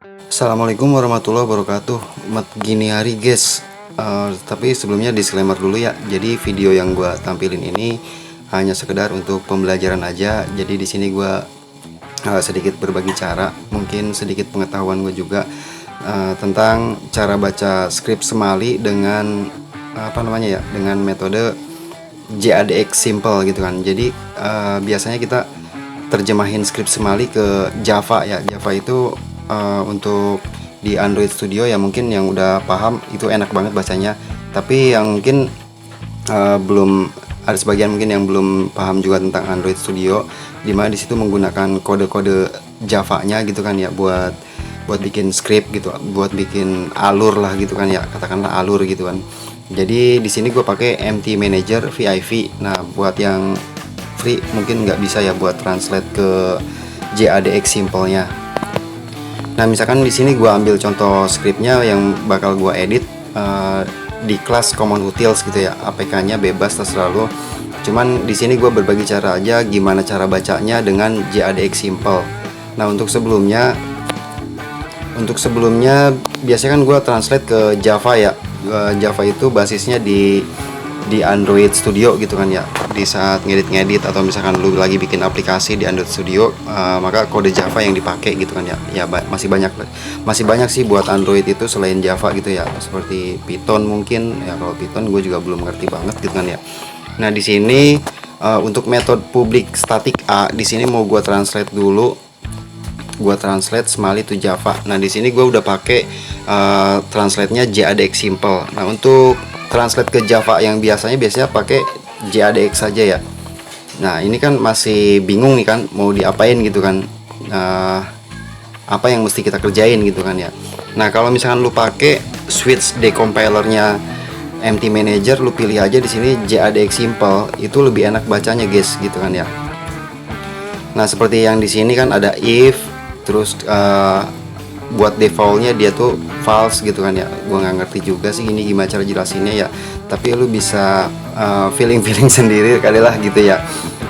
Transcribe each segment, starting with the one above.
Assalamualaikum warahmatullahi wabarakatuh. Gini hari guys. Tapi sebelumnya disclaimer dulu ya. Jadi video yang gue tampilin ini hanya sekedar untuk pembelajaran aja. Jadi di sini gue sedikit berbagi cara, mungkin sedikit pengetahuan gue juga tentang cara baca skrip Semali dengan dengan metode JADX Simple gitu kan. Jadi biasanya kita terjemahin skrip Semali ke Java ya. Java itu untuk di Android Studio ya, mungkin yang udah paham itu enak banget bacanya. Tapi yang mungkin belum, ada sebagian mungkin yang belum paham juga tentang Android Studio, dimana disitu menggunakan kode-kode Java-nya gitu kan ya, buat bikin script gitu, buat bikin alur lah gitu kan ya, katakanlah alur gitu kan. Jadi di sini gue pakai MT Manager VIV. Nah buat yang free mungkin nggak bisa ya buat translate ke JADX Simple-nya. Nah misalkan di sini gue ambil contoh scriptnya yang bakal gue edit di kelas Common Utils gitu ya, APK-nya bebas terserah lo. Cuman di sini gue berbagi cara aja gimana cara bacanya dengan JADX Simple. Nah untuk sebelumnya biasanya kan gue translate ke Java ya. Java itu basisnya di Android Studio gitu kan ya. Di saat ngedit atau misalkan lu lagi bikin aplikasi di Android Studio, maka kode Java yang dipakai gitu kan ya. Ya masih banyak sih buat Android itu selain Java gitu ya, seperti Python mungkin ya. Kalau Python gue juga belum ngerti banget gitu kan ya. Nah di sini untuk metode public static A, di sini mau gue translate dulu. Gua translate Semali to Java. Nah di sini gue udah pakai translate-nya JADX Simple. Nah untuk translate ke Java yang biasanya pakai JADX saja ya. Nah ini kan masih bingung nih kan mau diapain gitu kan, apa yang mesti kita kerjain gitu kan ya. Nah kalau misalkan lu pakai switch decompiler-nya MT Manager, lu pilih aja di sini JADX Simple, itu lebih enak bacanya guys gitu kan ya. Nah seperti yang di sini kan ada if, terus buat defaultnya dia tuh false gitu kan ya. Gua nggak ngerti juga sih ini gimana cara jelasinnya ya, tapi lu bisa feeling sendiri kali lah gitu ya.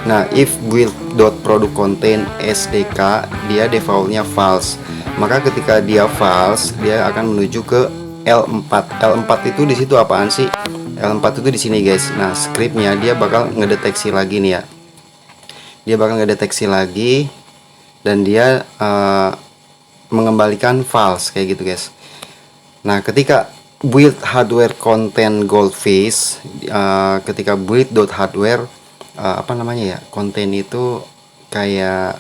Nah if build.product contain SDK, dia defaultnya false, maka ketika dia false dia akan menuju ke L4. L4 itu di situ apaan sih? L4 itu di sini guys. Nah scriptnya dia bakal ngedeteksi lagi nih ya, dia bakal ngedeteksi lagi dan dia mengembalikan false kayak gitu guys. Nah ketika build hardware content goldfish, ketika build.hardware content itu kayak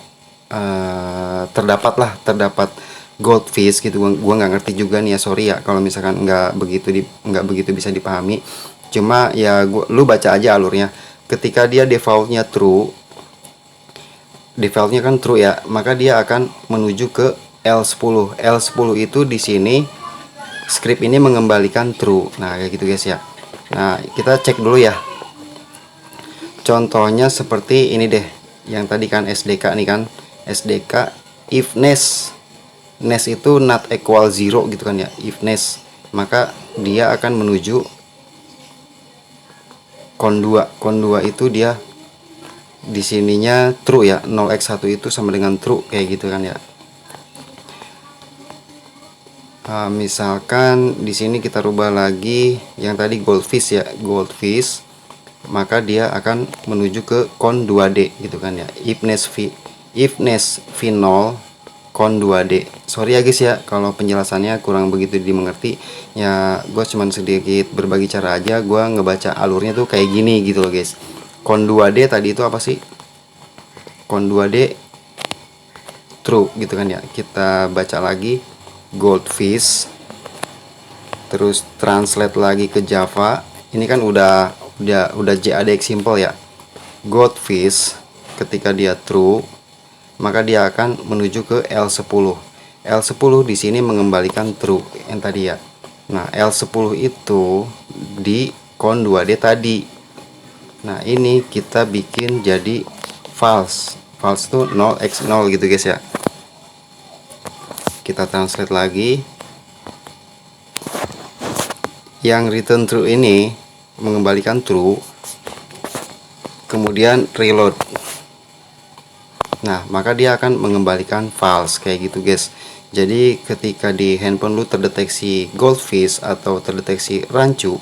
terdapat goldfish gitu. Gua nggak ngerti juga nih ya, sorry ya kalau misalkan nggak begitu bisa dipahami. Cuma ya lu baca aja alurnya. Ketika dia defaultnya kan true ya, maka dia akan menuju ke L10. L10 itu di sini script ini mengembalikan true. Nah kayak gitu guys ya. Nah kita cek dulu ya, contohnya seperti ini deh, yang tadi kan SDK nih kan, SDK if nest itu not equal 0 gitu kan ya, if nest, maka dia akan menuju con2 itu dia di sininya true ya, 0x1 itu sama dengan true kayak gitu kan ya. Misalkan di sini kita rubah lagi yang tadi goldfish ya, goldfish, maka dia akan menuju ke con2D gitu kan ya. If nest v0 con2D. Sorry ya guys ya kalau penjelasannya kurang begitu dimengerti ya, gue cuman sedikit berbagi cara aja. Gue ngebaca alurnya tuh kayak gini gitu loh guys. Con2D tadi itu apa sih? Con2D true gitu kan ya. Kita baca lagi goldfish, terus translate lagi ke Java. Ini kan udah JADX Simple ya. Goldfish ketika dia true, maka dia akan menuju ke L10. L10 di sini mengembalikan true yang tadi ya. Nah L10 itu di con2D tadi. Nah ini kita bikin jadi false. False itu 0x0 gitu guys ya. Kita translate lagi. Yang return true ini mengembalikan true, kemudian reload. Nah maka dia akan mengembalikan false kayak gitu guys. Jadi ketika di handphone lu terdeteksi goldfish atau terdeteksi rancu,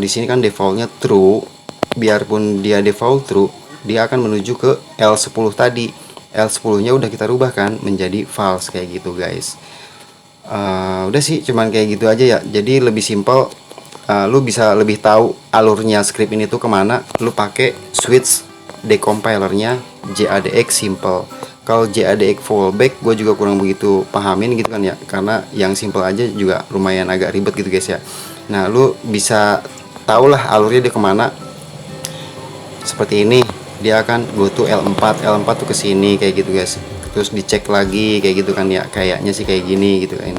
di sini kan defaultnya true. Biarpun dia default true, dia akan menuju ke L10 tadi. L10-nya udah kita rubah kan menjadi false kayak gitu guys. Udah sih cuman kayak gitu aja ya. Jadi lebih simpel. Lu bisa lebih tahu alurnya script ini tuh kemana. Lu pakai switch decompilernya JADX simple. Kalau JADX fallback gue juga kurang begitu pahamin gitu kan ya, karena yang simple aja juga lumayan agak ribet gitu guys ya. Nah lu bisa tahulah alurnya dia kemana. Seperti ini, dia akan go to L4. L4 tuh kesini kayak gitu guys. Terus dicek lagi kayak gitu kan ya, kayaknya sih kayak gini gitu kan.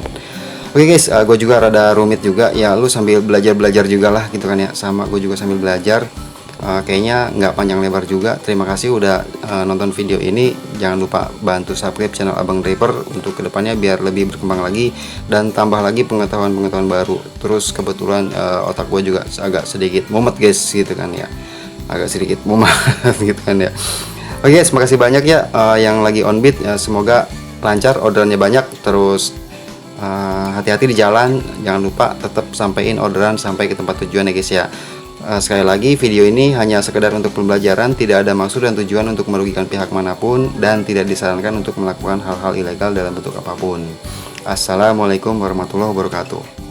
Oke guys, gue juga rada rumit juga ya, lu sambil belajar juga lah gitu kan ya, sama gue juga sambil belajar. Kayaknya nggak panjang lebar juga. Terima kasih udah nonton video ini. Jangan lupa bantu subscribe channel Abang Driver untuk kedepannya biar lebih berkembang lagi dan tambah lagi pengetahuan-pengetahuan baru. Terus kebetulan otak gue juga agak sedikit mumet guys gitu kan ya, agak sedikit mumet gitu kan ya. Oke guys, makasih banyak ya yang lagi on beat. Semoga lancar, orderannya banyak. Terus hati-hati di jalan, jangan lupa tetap sampein orderan sampai ke tempat tujuan ya guys ya. Sekali lagi, video ini hanya sekedar untuk pembelajaran, tidak ada maksud dan tujuan untuk merugikan pihak manapun, dan tidak disarankan untuk melakukan hal-hal ilegal dalam bentuk apapun. Assalamualaikum warahmatullahi wabarakatuh.